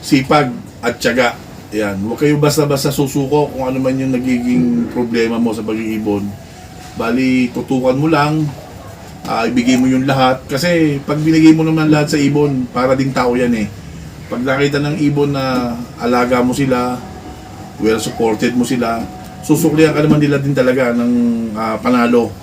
sipag at tiyaga. Yan. Huwag kayo basta-basta susuko kung ano man yung nagiging problema mo sa pag-iibon. Bali, tutukan mo lang, ibigay mo yung lahat. Kasi pag binigay mo naman lahat sa ibon, para ding tao yan eh. Pag nakita ng ibon na alaga mo sila, well supported mo sila, susuklihan ka naman nila din talaga ng panalo.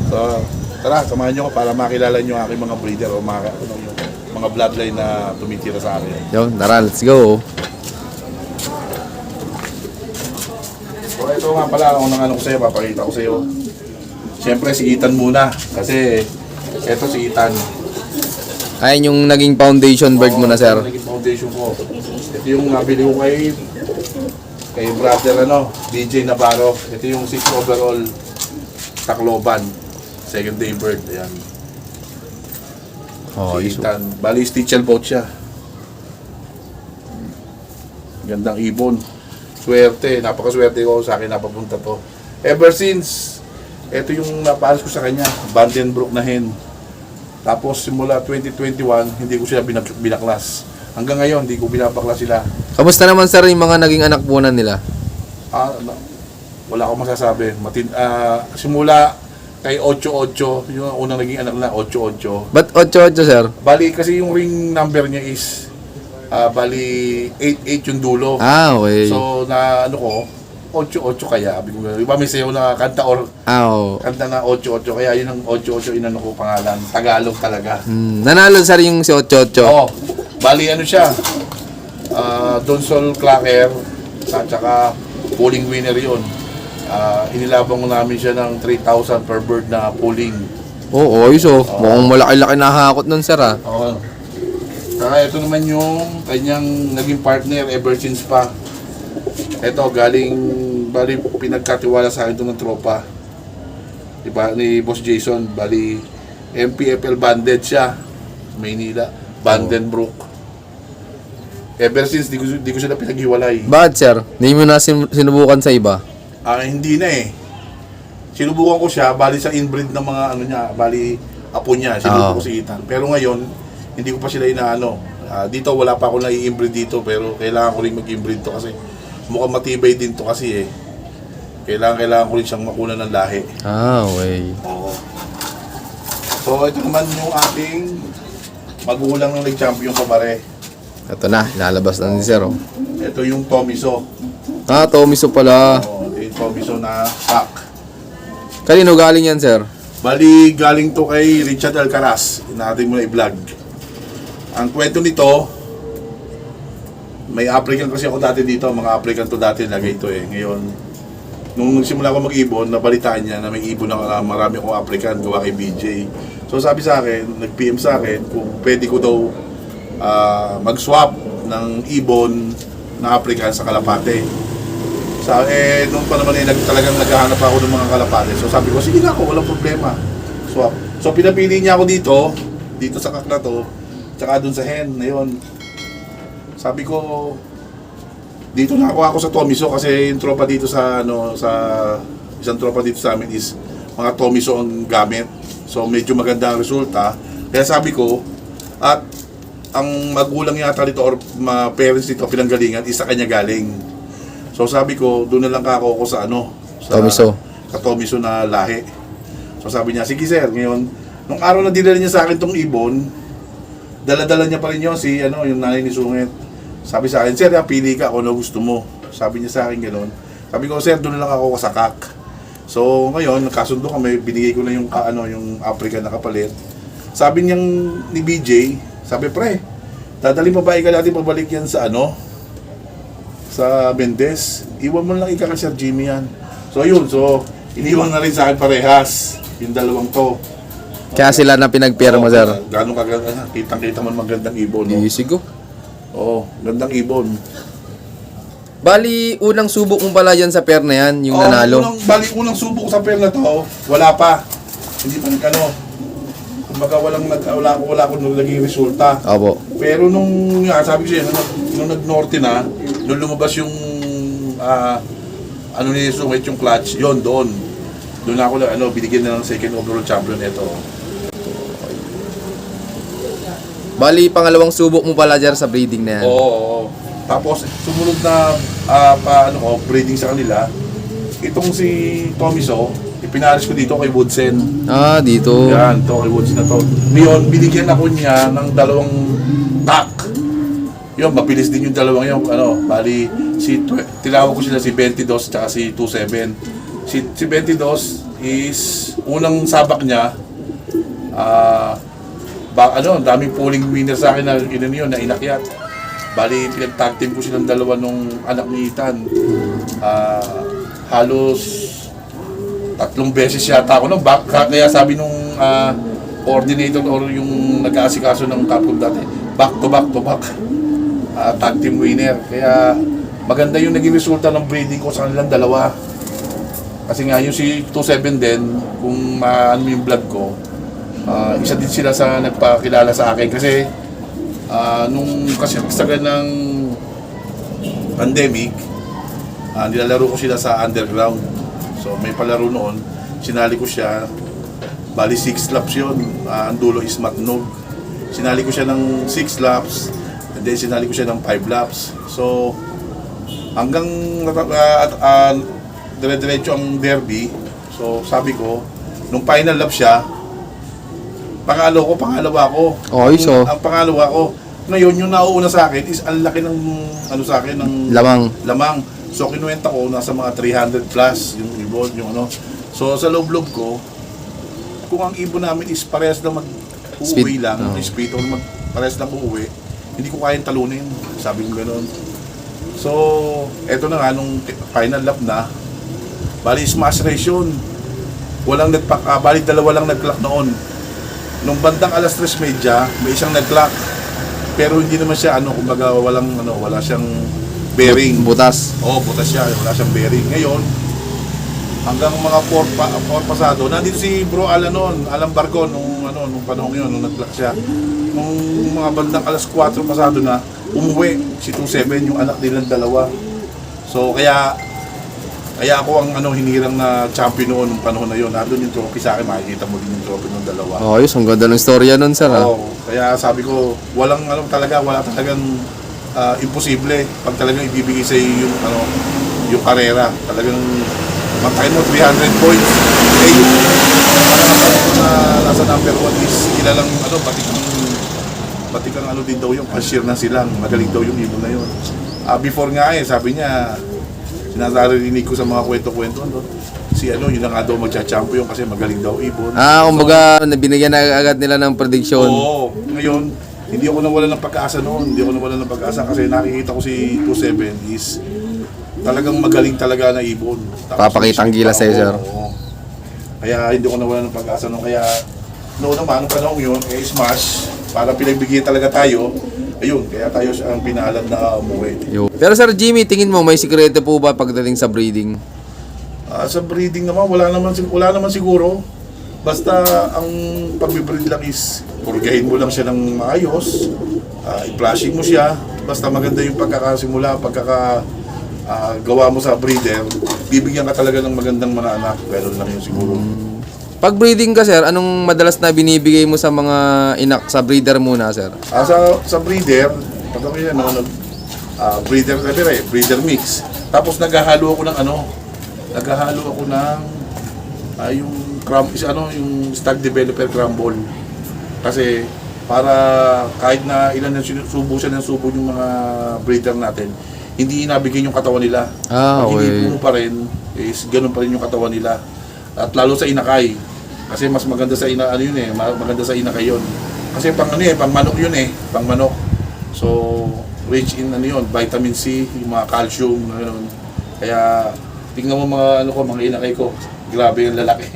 So, tara, samahan nyo ko para makilala nyo aking mga breeder o mga bloodline na tumitira sa akin. Yo, tara, let's go. So, ito nga pala, kung ano ko sa'yo, papakita ko sa'yo. Siyempre, si Ethan muna. Kasi, ito si Ethan. Ayan yung naging foundation bird mo na, sir. Naging foundation ko. Ito yung nabili ko kay brother, DJ Navarro. Ito yung 6 overall Tacloban. Second day bird. Ayan. Oh, Si Ethan. Bali, stitchel boat siya. Gandang ibon. Swerte. Napakaswerte ko sa akin napapunta to. Ever since, ito yung napalas ko sa kanya. Vandenbroek na hen. Tapos simula 2021, hindi ko sila binaklas. Hanggang ngayon, hindi ko binabaklas sila. Kamusta naman, sir, yung mga naging anak punan nila? Wala akong masasabi. Simula kay 88, yung unang naging anak na 88. Ba't 8-8, sir? Bali, kasi yung ring number niya is, bali, 88 yung dulo. Okay. So, na ano ko, 88 kaya. Iba may sayo na kanta or kanta na 88, kaya yun ang 88 inano ko pangalan. Tagalog talaga. Nanalo, sir, yung si 8-8. Oo. Bali, ano siya, Donsol Clacker, at saka polling winner yun. Inilabang namin siya ng 3,000 per bird na polling. Oo, ayos oh. Mukhang malaki-laki nakakot nun, sir, ah. Oo. Ito naman yung kanyang naging partner ever since pa. Ito, bali, pinagkatiwala sa akin ito ng tropa. Diba, ni Boss Jason. Bali, MPFL banded siya. Maynila. Vandenbroek. Ever since, di ko sila pinaghiwalay. Bakit, sir? Hindi mo na sinubukan sa iba? Hindi na eh. Sinubukan ko siya, bali sa inbreed ng mga ano niya, bali apo niya, sinubukan ko si Ethan. Pero ngayon, hindi ko pa sila inaano. Dito wala pa ako na-i-inbreed dito, pero kailangan ko rin mag-inbreed to kasi mukhang matibay din to kasi eh. Kailangan ko rin siyang makunan ng lahi. Okay. Oo. So ito naman yung ating magulang ng nag-champion pabare. Ito na, lalabas na ni sir, oh. Ito yung Tomiso. Tomiso pala. Ito yung Tomiso na pack. Kanino galing yan, sir? Bali, galing to kay Richard Alcaraz. Natin mo na i-vlog. Ang kwento nito, may applicant kasi ako dati dito. Mga applicant to dati, lagay ito eh. Ngayon, nung nagsimula ako mag-ibon, nabalitaan niya na may ibon na marami akong applicant gawa kay BJ. So sabi sa akin, nag-PM sa akin kung pwede ko daw mag-swap ng ibon na applicant sa Kalapate. Noon pa naman talagang naghahanap ako ng mga Kalapate. So sabi ko, sige na ako, walang problema. Swap. So pinapili niya ako dito sa kak na to, tsaka dun sa hen na yun. Sabi ko, dito na ako sa Tomiso kasi yung tropa dito sa isang tropa dito sa amin is mga Tomiso ang gamit. So medyo maganda ang resulta. Kaya sabi ko, at ang magulang yata dito or parents dito pinanggalingan is sa kanya galing. So sabi ko, doon na lang ako sa Tomiso. Sa Tomiso na lahi. So sabi niya, sige sir, ngayon, nung araw na dinala niya sa akin tong ibon, dala-dala niya pa rin yun yung nanay ni Sungit. Sabi sa akin, sir, pili ka kung ano gusto mo. Sabi niya sa akin gano'n. Sabi ko, sir, doon na lang ako sa kak. So ngayon, nagkasundo kami, binigay ko na yung African na kapalit. Sabi niyang ni BJ, sabi pre, dadali babae ka natin pabalik yan sa sa Mendez. Iwan mo lang ika kay Sir Jimmy yan. So yun, iniwan na rin sa akin parehas. Yung dalawang to. Kaya sila na pinag-pair mo, sir? Gano'ng kaganda. Kitang-kita mo magandang ibon. No? Isigo. Oo, gandang ibon. Bali, unang subok mo pala dyan sa pair na yan, yung nanalo? Unang subok sa pair na to, wala pa. Hindi pa kumbaga wala ko nung naging resulta. Opo. Pero sabi ko siya, nung nag-norte na, nung lumabas yung ni Sungit yung clutch, yon doon. Doon ako na, binigyan na ng second overall champion ito. Bali, pangalawang subok mo pala dyan sa breeding na yan. Oo. Tapos, sumunod na breeding sa kanila, itong si Tomiso, ipinaris ko dito kay Woodsen. Ah, dito. Yan, to kay Woodsen na to. Ngayon, binigyan ako niya ng dalawang pack. Yun, mabilis din yung dalawang yun. Bali, tinawag ko sila si 22 tsaka si 27. Si 22 is, unang sabak niya, daming polling winner sa akin na na inakyat. Bali, pinag-tag team ko silang dalawa nung anak ni Ethan. Halos 3 beses yata ako. Kaya sabi nung coordinator or yung nag-aasikaso ng Capcom dati, back to back. Tag team winner. Kaya maganda yung naging resulta ng breeding ko sa kanilang dalawa. Kasi nga yung si 27 din, kung maano yung vlog ko, isa din sila sa nagpakilala sa akin kasi nung kasagsagan ng pandemic, nilalaro ko sila sa underground. So may palaro noon, sinali ko siya, bali 6 laps yun, ang dulo is Matnog. Sinali ko siya ng 6 laps, and then sinali ko siya ng 5 laps. So hanggang dire-diretso ang derby. So sabi ko, nung final lap siya, pangalawa ko. Okay, so Ang pangalawa ko. Ngayon, yung nauuna sa akin is ang laki ng ng lamang. So kinuwenta ko nasa mga 300 plus yung ibon, So sa loob-loob ko, kung ang ibon namin is parehas na mag-uuwi lang, speed or parehas na uuwi, hindi ko kayang talunin. Sabi ko gano'n. So, eto na nga, nung final lap na, bali smash race yun. Bali dalawa lang nag-clock noon. Nung bandang alas 3:30, may isang nag-clock. Pero hindi naman siya, kumbaga wala siyang bearing. Butas. Oo, butas siya, wala siyang bearing. Ngayon, hanggang mga 4 pasado, nandito si Bro Alan Barco, nung panahon yun, nung nag-clock siya. Nung mga bandang alas 4 pasado na, umuwi si 27, yung anak nilang dalawa. So, kaya ako ang hinirang na champion noon nung panahon na yun. Nandun yung trophy sa akin, makikita mo din yung trophy ng dalawa. Ayos, ang ganda ng storya nun, sir. Oo, kaya sabi ko, wala talagang imposible pag talagang ibibigay sa iyo yung karera. Talagang magkain mo 300 points. Eh yung na nasa number 1 is kilalang batikang din daw yung cashier na silang. Magaling daw yung ibon na yun. Before nga sabi niya, sinasarinig ko sa mga kwento-kwento, yun na nga daw magcha-champion kasi magaling daw ibon. Kumbaga, binigyan na agad nila ng prediction. Oo, ngayon, hindi ako nawala ng pag-asa noon. Hindi ako nawala ng pag-asa kasi nakikita ko si 27 is talagang magaling talaga na ibon. Papakita ang gila sa'yo, sir. Oo. Kaya hindi ako nawala ng pag-asa noon. Kaya noon naman, nung panahon yun, smash, para pinagbigyan talaga tayo. Ayun, kaya tayo ang pinalad na umuwi. Pero Sir Jimmy, tingin mo may sikreto po ba pagdating sa breeding? Sa breeding naman, wala naman siguro. Basta ang pag-breed lang is purgahin mo lang siya ng maayos, i-flashing mo siya, basta maganda yung pagkakasimula, gawa mo sa breeder, bibigyan ka talaga ng magandang mga anak. Pero lang yun siguro. Pag breeding ka, sir, anong madalas na binibigay mo sa mga inak sa breeder muna, sir? Sa breeder, pag ako yan, breeder mix. Tapos naghahalo ako ng yung yung stag developer crumble. Kasi para kahit na ilan na subo yung mga breeder natin, hindi inabigay yung katawan nila. Pag hindi puno pa rin, is ganun pa rin yung katawan nila. At lalo sa inakay. Kasi mas maganda sa maganda sa inakay yun. Kasi pang manok yun pang manok. So rich in vitamin C, yung mga calcium, gano'n. Kaya tingnan mo mga inakay ko. Grabe yung lalaki.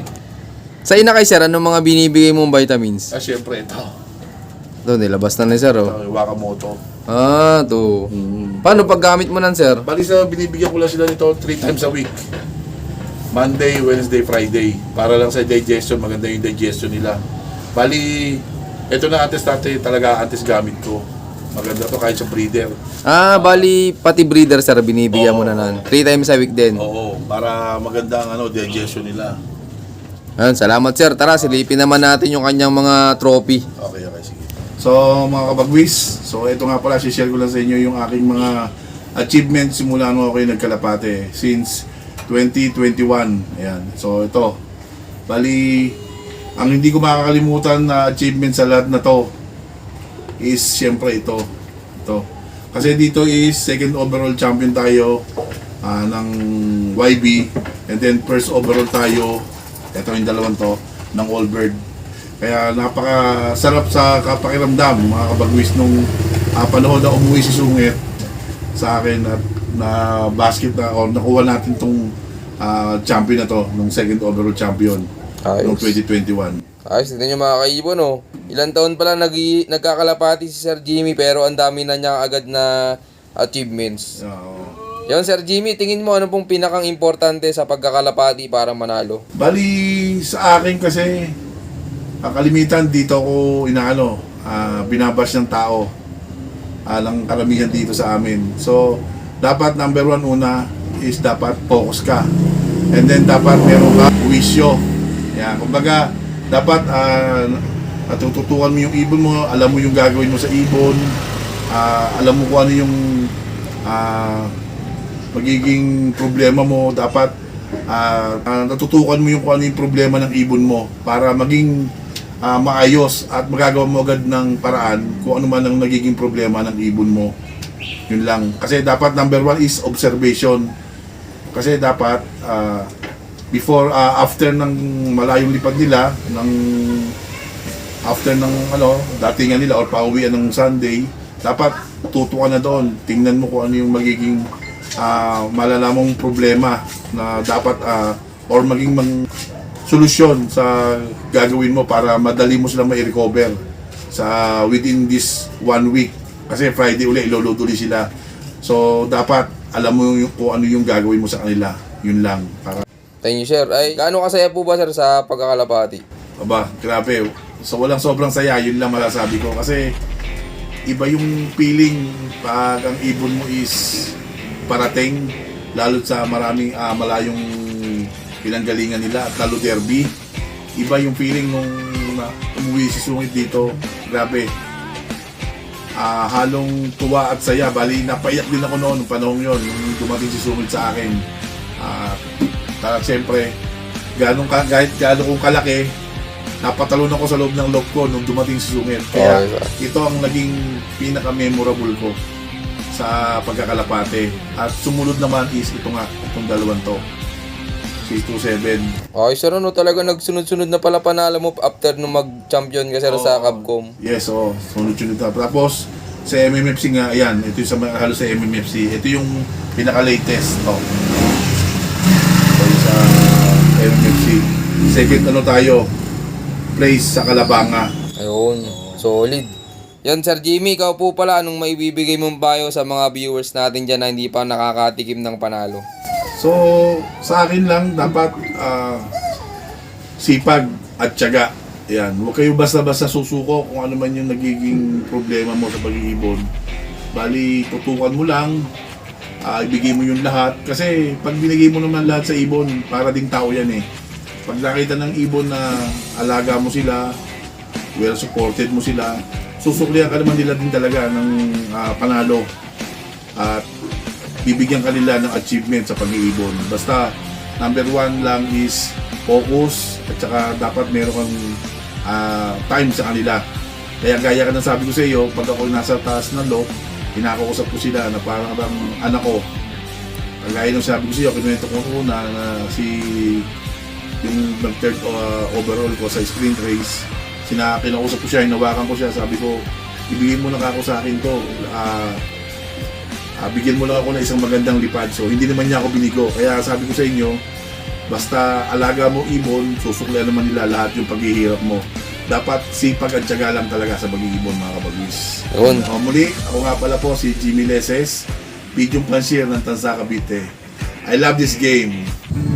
Sa inakay, sir, anong mga binibigay mong vitamins? Siyempre ito. Ito, nilabas na ni sir, Ito, Wakamoto. Ito. Paano paggamit mo nan, sir? Bali binibigyan ko lang sila nito 3 times a week. Monday, Wednesday, Friday. Para lang sa digestion, maganda yung digestion nila. Bali, ito na antes gamit ko. Maganda to kahit sa breeder. Bali, pati breeder, sir, binibigyan mo na nan. 3 times a week din. Oo, para maganda ang digestion nila. Ayun, salamat sir. Tara, silipin naman natin yung kanyang mga trophy. Okay, sige. So, mga kabagwis, so ito nga pala, share ko lang sa inyo yung aking mga achievements simula nung ako nagkalapate since 2021. Ayan. So, ito. Bali, ang hindi ko makakalimutan na achievement sa lahat na to is syempre ito. Ito. Kasi dito is second overall champion tayo ng YB, and then first overall tayo, ito yung dalawang to, ng Allbird. Kaya napakasarap sa kapakiramdam, mga kabagwis, nung panahon na umuwi si Sungit sa akin at na basket na o nakuha natin tong champion na to, nung second overall champion noong 2021. Ayos, tignan nyo mga kaibon, no? Ilang taon pala nagkakalapati si Sir Jimmy, pero ang dami na niya agad na achievements. Yan, Sir Jimmy, tingin mo ano pong pinakang importante sa pagkakalapati para manalo? Bali, sa akin kasi, kalimitan dito ako binabash ng tao ng karamihan dito sa amin. So, dapat number one una is dapat focus ka. And then dapat meron ka wisyo. Yan, kumbaga, dapat natututukan mo yung ibon mo, alam mo yung gagawin mo sa ibon, alam mo kung ano yung magiging problema mo. Dapat natutukan mo yung kung ano yung problema ng ibon mo para maging maayos at magagawa mo agad ng paraan kung ano man ang nagiging problema ng ibon mo. Yun lang. Kasi dapat number one is observation. Kasi dapat after ng malayong lipad nila, after ng datingan nila or pauwian ng Sunday, dapat tutukan na doon. Tingnan mo kung ano yung magiging malalamang problema na dapat or maging solusyon sa gagawin mo para madali mo silang ma-recover sa within this 1 week. Kasi Friday uli, iloload uli sila. So, dapat alam mo kung ano yung gagawin mo sa kanila. Yun lang. Thank you, sir. Ay, gaano kasaya po ba, sir, sa pagkakalapati? Aba, grabe. So, walang sobrang saya. Yun lang masasabi ko. Kasi, iba yung feeling pag ang ibon mo is parating, lalo sa maraming malayong pinanggalingan nila at lalo derby. Iba yung feeling nung umuwi si Sungit dito. Grabe. Halong tuwa at saya. Bali, napaiyak din ako noon nung panahon yun, nung dumating si Sungit sa akin. Siyempre, kahit gano'ng kong kalaki, napatalon ako sa loob ng loob ko nung dumating si Sungit. Kaya ito ang naging pinaka-memorable ko sa pagkakalapate. At sumunod naman is itong dalawang to. 627. Okay, sir, talaga nagsunod-sunod na pala panalo mo after nung mag-champion ka, sir, sa Capcom. Yes, sunod-sunod na. Tapos, sa MMFC nga, ayan, ito yung halos sa MMFC. Ito yung pinaka-latest. Ito sa MMFC. Second tayo, place sa Calabanga. Ayun, solid. Yan, Sir Jimmy, ikaw po pala, anong maibibigay mong bayo sa mga viewers natin dyan na hindi pa nakakatikim ng panalo? So, sa akin lang, dapat sipag at tiyaga. Yan. Huwag kayo basta-basta susuko kung ano man yung nagiging problema mo sa pag-iibon. Bali, tutukan mo lang, ibigay mo yung lahat. Kasi pag binigay mo naman lahat sa ibon, para ding tao yan eh. Pag nakita ng ibon na alaga mo sila, well supported mo sila, susuklihan ka naman nila din talaga ng panalo. At bibigyan ka nila ng achievement sa pag-iibon. Basta, number one lang is focus at saka dapat meron kang time sa kanila. Kaya gaya ka ng sabi ko sa iyo, pag ako nasa taas ng loop, kinakausap ko sila na parang anak ko. Kagaya nung sabi ko sa iyo, kinuwento ko una na yung nag-third overall ko sa sprint race, kinausap ko siya, hinawakan ko siya, sabi ko, ibigay mo na ako sa akin to. Bigyan mo lang ako ng isang magandang lipad. So, hindi naman niya ako binigo. Kaya sabi ko sa inyo, basta alaga mo ibon, susuklihan naman nila lahat yung paghihirap mo. Dapat sipag at tiyaga lang talaga sa pag-iibon, mga kabagwis. Yun. Muli, ako nga pala po si Jimmy Leses, Pigeon Plansier ng Tanza, Cavite. I love this game.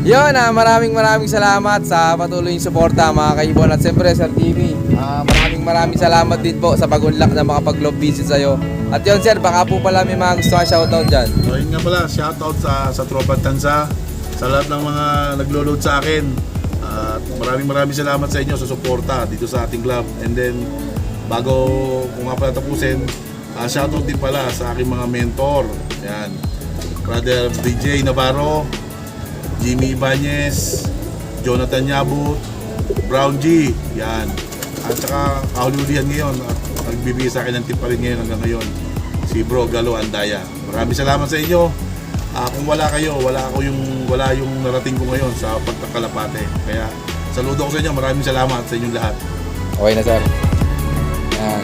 Yun, maraming salamat sa patuloy yung suporta, mga kaibon. At siyempre, Sir Jimmy, maraming salamat din po sa pag-unlock na makapag-love visit sa'yo. At yun, sir, baka po pala may mga gusto kang shoutout dyan. So, yun nga pala, shoutout sa Tropa Tanza, sa lahat ng mga naglo-load sa akin. At maraming salamat sa inyo sa suporta dito sa ating club. And then, bago kung nga pala tapusin, shoutout din pala sa aking mga mentor. Yan. Brother DJ Navarro, Jimmy Ibanez, Jonathan Yabut, Brown G. Yan. At saka kahulihan ngayon at nagbibigay sa akin ng tip pa rin ngayon hanggang ngayon, si Bro Galo Andaya. Maraming salamat sa inyo. Kung wala kayo, wala yung narating ko ngayon sa pagkakalapate. Kaya saludo ko sa inyo. Maraming salamat sa inyong lahat. Okay na, sir. Yan.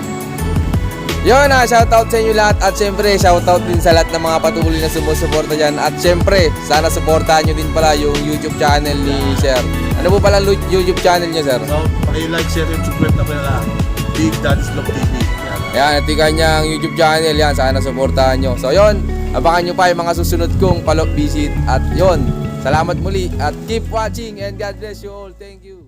Yun, shoutout sa inyo lahat. At syempre, shoutout din sa lahat ng mga patuloy na sumusuporta dyan. At syempre, sana supportahan nyo din pala yung YouTube channel ni Sir. Ano po pala YouTube channel nyo, sir? So, paki-like, share, and subscribe na pala. Big Daddy's Vlog TV. Yan, ito yung kanyang YouTube channel. Yan, sana supportahan nyo. So, yun, abangan nyo pa yung mga susunod kong palop visit. At yun, salamat muli. At keep watching and God bless you all. Thank you.